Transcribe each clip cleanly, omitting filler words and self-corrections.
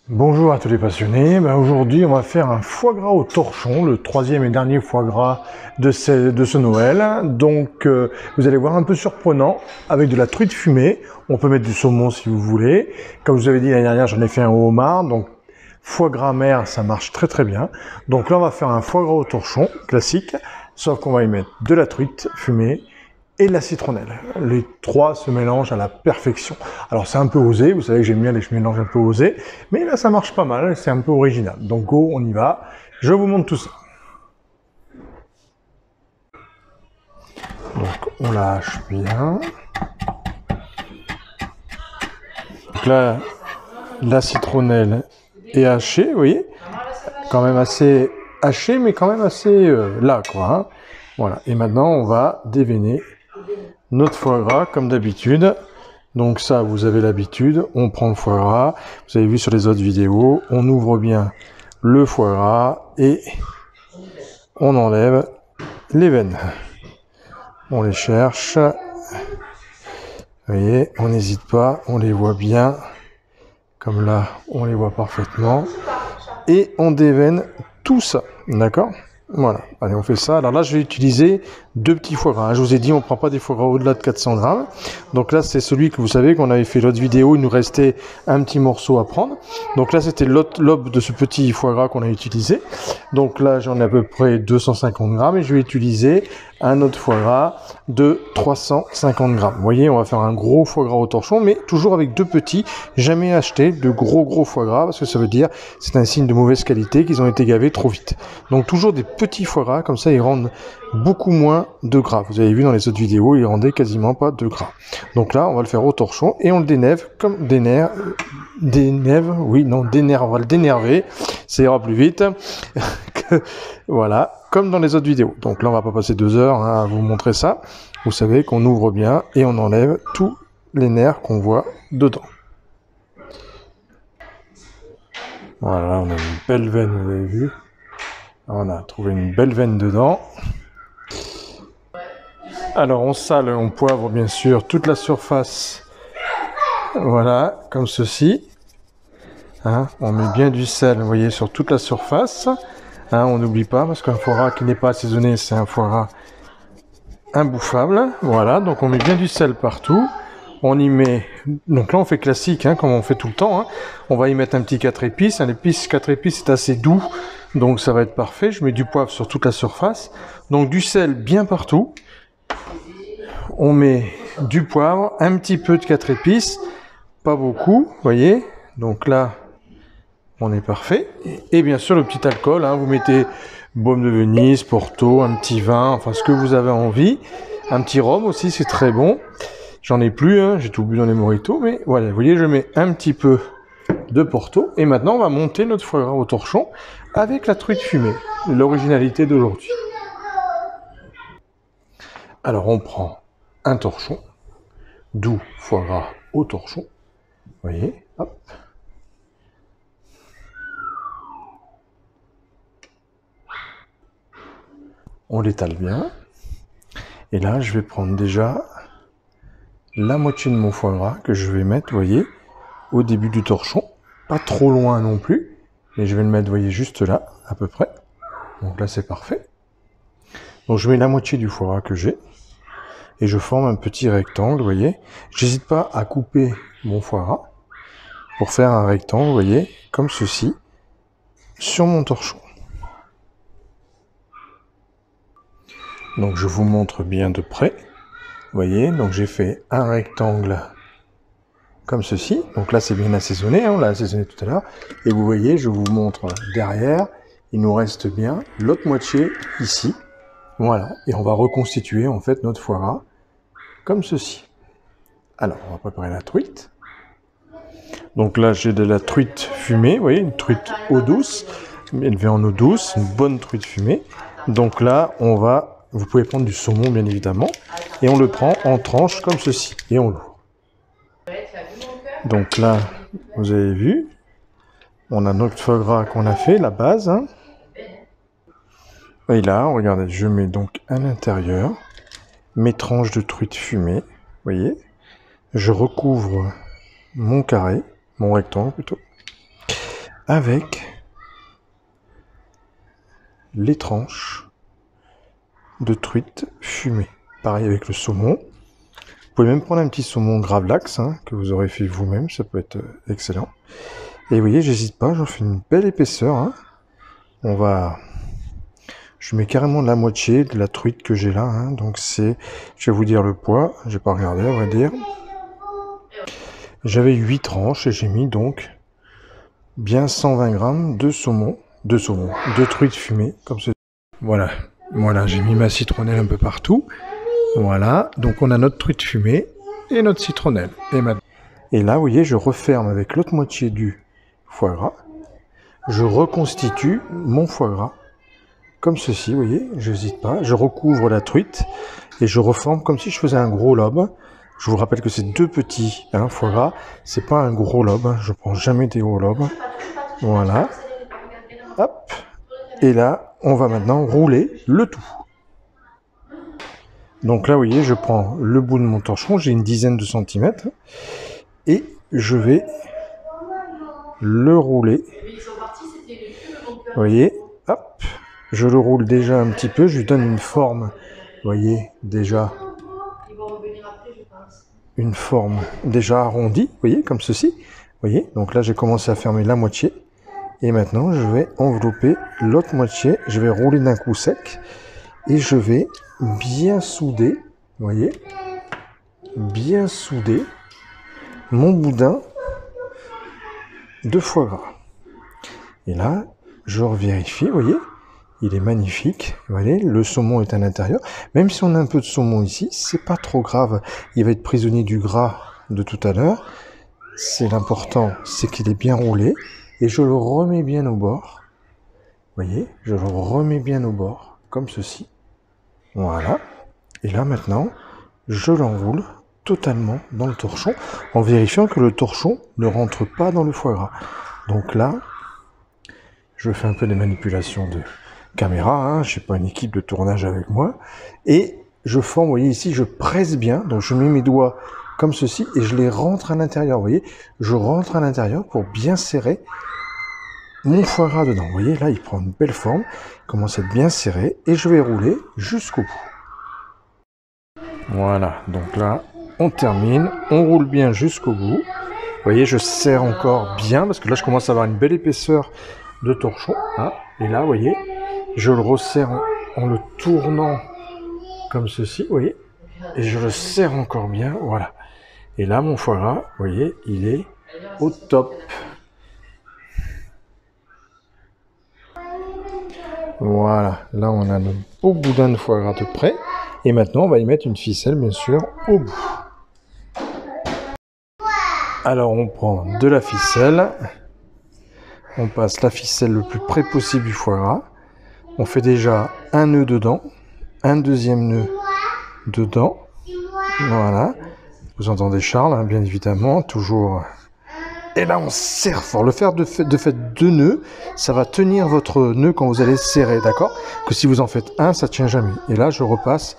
Bonjour à tous les passionnés. Aujourd'hui, on va faire un foie gras au torchon, le troisième et dernier foie gras de ce Noël. Donc, vous allez voir un peu surprenant avec de la truite fumée. On peut mettre du saumon si vous voulez. Comme je vous avais dit l'année dernière, j'en ai fait un au homard. Donc, foie gras mer, ça marche très très bien. Donc là, on va faire un foie gras au torchon classique, sauf qu'on va y mettre de la truite fumée et de la citronnelle. Les trois se mélangent à la perfection. Alors c'est un peu osé, vous savez que j'aime bien les mélanges un peu osés, mais là ça marche pas mal, c'est un peu original. Donc go, on y va, je vous montre tout ça. Donc on la hache bien. Donc là, la citronnelle est hachée, vous voyez, quand même assez hachée, mais quand même assez là, quoi. Hein. Voilà, et maintenant on va déveiner notre foie gras comme d'habitude. Donc ça, vous avez l'habitude, on prend le foie gras, vous avez vu sur les autres vidéos, on ouvre bien le foie gras et on enlève les veines. On les cherche, vous voyez, on n'hésite pas, on les voit bien, comme là, on les voit parfaitement, et on déveine tout ça, d'accord ? Voilà, allez on fait ça. Alors là je vais utiliser deux petits foie gras. Je vous ai dit on ne prend pas des foie gras au-delà de 400 grammes. Donc là c'est celui que vous savez qu'on avait fait l'autre vidéo, il nous restait un petit morceau à prendre. Donc là c'était l'autre lobe de ce petit foie gras qu'on a utilisé. Donc là j'en ai à peu près 250 grammes et je vais utiliser un autre foie gras de 350 grammes. Vous voyez, on va faire un gros foie gras au torchon, mais toujours avec deux petits. Jamais acheter de gros foie gras parce que ça veut dire c'est un signe de mauvaise qualité, qu'ils ont été gavés trop vite. Donc toujours des petits foie gras, comme ça ils rendent beaucoup moins de gras. Vous avez vu dans les autres vidéos, ils rendaient quasiment pas de gras. Donc là, on va le faire au torchon et on le dénève comme dénève, on va le dénerver, ça ira plus vite. Voilà, comme dans les autres vidéos. Donc là, on va pas passer 2 heures hein, à vous montrer ça. Vous savez qu'on ouvre bien et on enlève tous les nerfs qu'on voit dedans. Voilà, on a une belle veine, vous avez vu. On a trouvé une belle veine dedans. Alors on sale, on poivre bien sûr toute la surface. Voilà, comme ceci. Hein, on met bien du sel, vous voyez, sur toute la surface. Hein, on n'oublie pas, parce qu'un foie gras qui n'est pas assaisonné, c'est un foie gras imbouffable. Voilà, donc on met bien du sel partout. On y met, donc là on fait classique, hein, comme on fait tout le temps. Hein. On va y mettre un petit 4 épices. Un épice 4 épices c'est assez doux, donc ça va être parfait. Je mets du poivre sur toute la surface. Donc du sel bien partout. On met du poivre, un petit peu de 4 épices, pas beaucoup, vous voyez. Donc là, on est parfait. Et bien sûr le petit alcool, hein, vous mettez baume de Venise, Porto, un petit vin, enfin ce que vous avez envie. Un petit rhum aussi, c'est très bon. J'en ai plus, hein, j'ai tout bu dans les mojitos, mais voilà, vous voyez, je mets un petit peu de Porto. Et maintenant, on va monter notre foie gras au torchon avec la truite fumée, l'originalité d'aujourd'hui. Alors, on prend un torchon, d'où foie gras au torchon. Vous voyez, hop. On l'étale bien. Et là, je vais prendre déjà la moitié de mon foie gras que je vais mettre, vous voyez, au début du torchon. Pas trop loin non plus, mais je vais le mettre, vous voyez, juste là, à peu près. Donc là, c'est parfait. Donc je mets la moitié du foie gras que j'ai. Et je forme un petit rectangle, vous voyez. J'hésite pas à couper mon foie gras pour faire un rectangle, vous voyez, comme ceci, sur mon torchon. Donc je vous montre bien de près. Vous voyez, donc j'ai fait un rectangle comme ceci. Donc là, c'est bien assaisonné, hein, on l'a assaisonné tout à l'heure. Et vous voyez, je vous montre derrière, il nous reste bien l'autre moitié ici. Voilà, et on va reconstituer en fait notre foie gras comme ceci. Alors, on va préparer la truite. Donc là, j'ai de la truite fumée, vous voyez, une truite eau douce, élevée en eau douce, une bonne truite fumée. Donc là, vous pouvez prendre du saumon bien évidemment, et on le prend en tranches comme ceci, et on l'ouvre. Donc là, vous avez vu, on a notre foie gras qu'on a fait, la base. Hein. Et là, regardez, je mets donc à l'intérieur mes tranches de truite fumée, vous voyez. Je recouvre mon carré, mon rectangle plutôt. avec les tranches de truite fumée. Pareil avec le saumon. Vous pouvez même prendre un petit saumon gravlax hein, que vous aurez fait vous-même, ça peut être excellent. Et vous voyez, j'hésite pas, j'en fais une belle épaisseur. Hein. Je mets carrément la moitié de la truite que j'ai là. Hein. Donc c'est, je vais vous dire le poids, j'ai pas regardé à vrai dire. J'avais 8 tranches et j'ai mis donc bien 120 grammes de saumon, de truite fumée, comme ceci. Voilà, j'ai mis ma citronnelle un peu partout. Voilà, donc on a notre truite fumée et notre citronnelle. Et là, vous voyez, je referme avec l'autre moitié du foie gras. Je reconstitue mon foie gras, comme ceci, vous voyez, je n'hésite pas. Je recouvre la truite et je reforme comme si je faisais un gros lobe. Je vous rappelle que c'est 2 petits foie gras, c'est pas un gros lobe, hein. Je prends jamais des gros lobes. Voilà. Hop. Et là, on va maintenant rouler le tout. Donc là, vous voyez, je prends le bout de mon torchon, j'ai une dizaine de centimètres, et je vais le rouler. Vous voyez, hop, je le roule déjà un petit peu, je lui donne une forme, vous voyez, déjà une forme déjà arrondie, vous voyez, comme ceci. Vous voyez, donc là, j'ai commencé à fermer la moitié, et maintenant, je vais envelopper l'autre moitié, je vais rouler d'un coup sec, et je vais bien souder, vous voyez, bien souder mon boudin de foie gras. Et là, je revérifie, vous voyez, il est magnifique. Vous voyez, le saumon est à l'intérieur. Même si on a un peu de saumon ici, c'est pas trop grave. Il va être prisonnier du gras de tout à l'heure. C'est l'important, c'est qu'il est bien roulé. Et je le remets bien au bord. Vous voyez, je le remets bien au bord, comme ceci. Voilà. Et là, maintenant, je l'enroule totalement dans le torchon, en vérifiant que le torchon ne rentre pas dans le foie gras. Donc là, je fais un peu des manipulations de caméra, hein, je n'ai pas une équipe de tournage avec moi, et je forme, vous voyez ici, je presse bien, donc je mets mes doigts comme ceci, et je les rentre à l'intérieur, vous voyez, je rentre à l'intérieur pour bien serrer mon foie gras dedans. Vous voyez, là, il prend une belle forme, il commence à être bien serré, et je vais rouler jusqu'au bout. Voilà, donc là, on termine, on roule bien jusqu'au bout. Vous voyez, je serre encore bien, parce que là, je commence à avoir une belle épaisseur de torchon. Hein, et là, vous voyez, je le resserre en le tournant comme ceci, vous voyez, et je le serre encore bien, voilà. Et là, mon foie gras, vous voyez, il est au top. Voilà, là, on a notre beau boudin de foie gras de près. Et maintenant, on va y mettre une ficelle, bien sûr, au bout. Alors, on prend de la ficelle. On passe la ficelle le plus près possible du foie gras. On fait déjà un nœud dedans, un deuxième nœud dedans. Voilà. Vous entendez Charles, hein, bien évidemment, toujours. Et là, on serre fort. Le faire de fait 2 nœuds, ça va tenir votre nœud quand vous allez serrer, d'accord? Que si vous en faites un, ça tient jamais. Et là, je repasse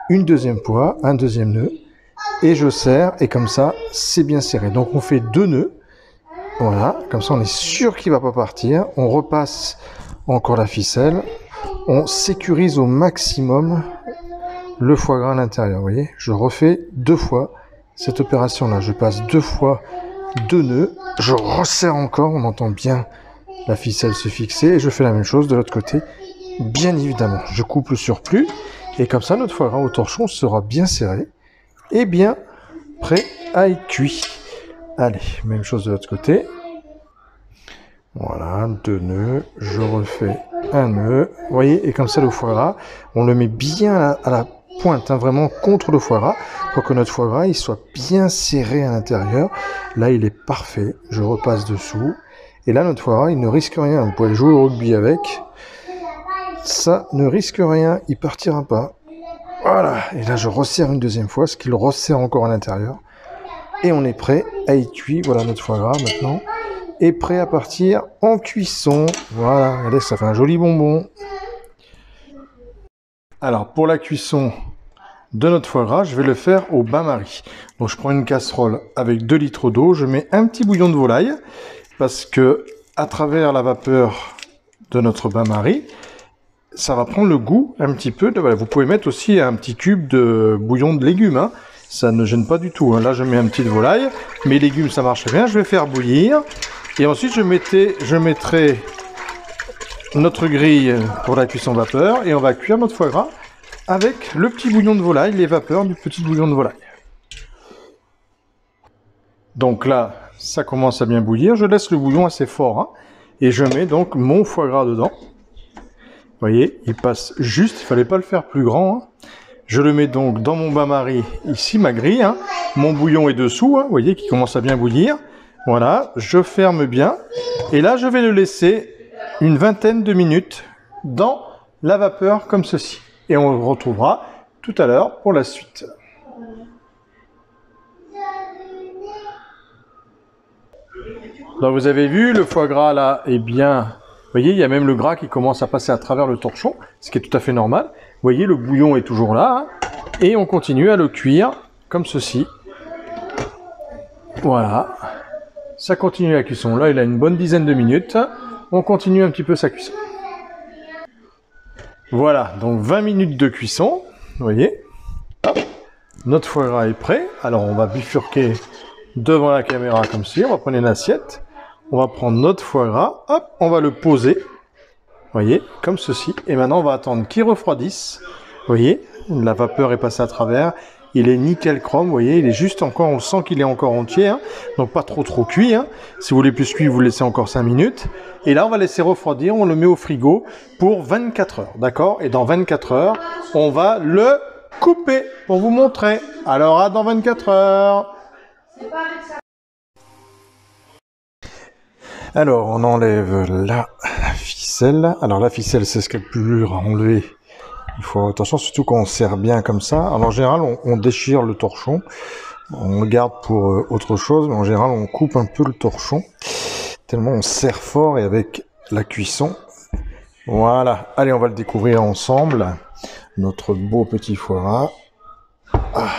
une deuxième fois, un deuxième nœud, et je serre, et comme ça, c'est bien serré. Donc, on fait 2 nœuds. Voilà, comme ça on est sûr qu'il ne va pas partir. On repasse encore la ficelle. On sécurise au maximum le foie gras à l'intérieur. Vous voyez, je refais 2 fois cette opération-là. Je passe 2 fois 2 nœuds. Je resserre encore, on entend bien la ficelle se fixer. Et je fais la même chose de l'autre côté. Bien évidemment, je coupe le surplus. Et comme ça, notre foie gras au torchon sera bien serré et bien prêt à être cuit. Allez, même chose de l'autre côté. Voilà, 2 nœuds. Je refais un nœud. Vous voyez, et comme ça, le foie gras, on le met bien à la pointe, hein, vraiment contre le foie gras, pour que notre foie gras il soit bien serré à l'intérieur. Là, il est parfait. Je repasse dessous. Et là, notre foie gras, il ne risque rien. Vous pouvez jouer au rugby avec. Ça ne risque rien. Il partira pas. Voilà. Et là, je resserre une deuxième fois, ce qu'il resserre encore à l'intérieur. Et on est prêt à y cuire. Voilà notre foie gras maintenant est prêt à partir en cuisson. Voilà, regardez, ça fait un joli bonbon. Alors pour la cuisson de notre foie gras, je vais le faire au bain-marie. Donc je prends une casserole avec 2 litres d'eau, je mets un petit bouillon de volaille parce que à travers la vapeur de notre bain-marie, ça va prendre le goût un petit peu. Voilà, vous pouvez mettre aussi un petit cube de bouillon de légumes, hein. Ça ne gêne pas du tout, hein. Là, je mets un petit de volaille. Mes légumes, ça marche bien. Je vais faire bouillir. Et ensuite, je mettrai notre grille pour la cuisson vapeur. Et on va cuire notre foie gras avec le petit bouillon de volaille, les vapeurs du petit bouillon de volaille. Donc là, ça commence à bien bouillir. Je laisse le bouillon assez fort, hein. Et je mets donc mon foie gras dedans. Vous voyez, il passe juste, il fallait pas le faire plus grand, hein. Je le mets donc dans mon bain-marie, ici ma grille, hein. Mon bouillon est dessous, hein, vous voyez, qui commence à bien bouillir. Voilà, je ferme bien. Et là, je vais le laisser une vingtaine de minutes dans la vapeur comme ceci. Et on le retrouvera tout à l'heure pour la suite. Donc vous avez vu, le foie gras là est bien... Vous voyez, il y a même le gras qui commence à passer à travers le torchon, ce qui est tout à fait normal. Vous voyez, le bouillon est toujours là, hein, et on continue à le cuire comme ceci. Voilà, ça continue la cuisson. Là, il a une bonne dizaine de minutes. On continue un petit peu sa cuisson. Voilà, donc 20 minutes de cuisson, vous voyez. Hop, notre foie gras est prêt. Alors, on va bifurquer devant la caméra comme ceci. On va prendre une assiette. On va prendre notre foie gras, hop, on va le poser, vous voyez, comme ceci. Et maintenant, on va attendre qu'il refroidisse. Vous voyez, la vapeur est passée à travers. Il est nickel chrome, vous voyez, il est juste encore, on sent qu'il est encore entier, hein, donc pas trop cuit, hein. Si vous voulez plus cuit, vous laissez encore 5 minutes. Et là, on va laisser refroidir, on le met au frigo pour 24 heures, d'accord? Et dans 24 heures, on va le couper pour vous montrer. Alors, à dans 24 heures. Alors, on enlève la ficelle. Alors, la ficelle, c'est ce qui est le plus dur à enlever. Il faut faire attention, surtout quand on serre bien comme ça. Alors, en général, on déchire le torchon. On le garde pour autre chose, mais en général, on coupe un peu le torchon. Tellement on serre fort et avec la cuisson. Voilà. Allez, on va le découvrir ensemble. Notre beau petit foie gras. Ah.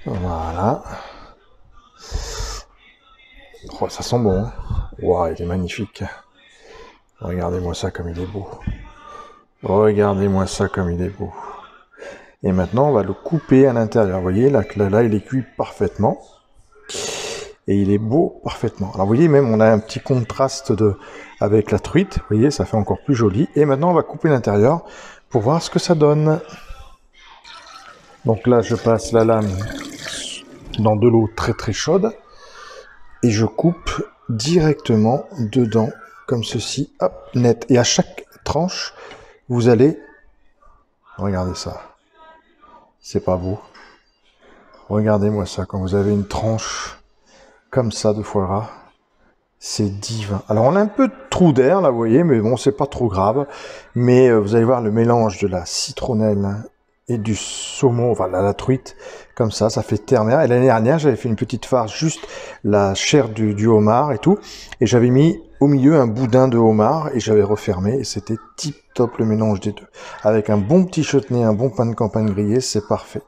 Voilà. Oh, ça sent bon. Waouh, il est magnifique. Regardez-moi ça comme il est beau. Regardez-moi ça comme il est beau. Et maintenant, on va le couper à l'intérieur. Vous voyez, là, il est cuit parfaitement. Et il est beau parfaitement. Alors, vous voyez, même, on a un petit contraste avec la truite. Vous voyez, ça fait encore plus joli. Et maintenant, on va couper l'intérieur pour voir ce que ça donne. Donc là, je passe la lame dans de l'eau très chaude. Et je coupe directement dedans, comme ceci, hop, net. Et à chaque tranche, vous allez... Regardez ça. C'est pas beau. Regardez-moi ça, quand vous avez une tranche comme ça de foie gras. C'est divin. Alors, on a un peu de trou d'air, là, vous voyez, mais bon, c'est pas trop grave. Mais vous allez voir le mélange de la citronnelle et du saumon, enfin la truite, comme ça fait terre-mer. Et l'année dernière, j'avais fait une petite farce, juste la chair du homard et tout. Et j'avais mis au milieu un boudin de homard et j'avais refermé. Et c'était tip top le mélange des deux. Avec un bon petit chutney, un bon pain de campagne grillé, c'est parfait.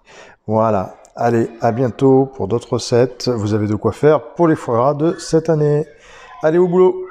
Voilà. Allez, à bientôt pour d'autres recettes. Vous avez de quoi faire pour les foie gras de cette année. Allez au boulot!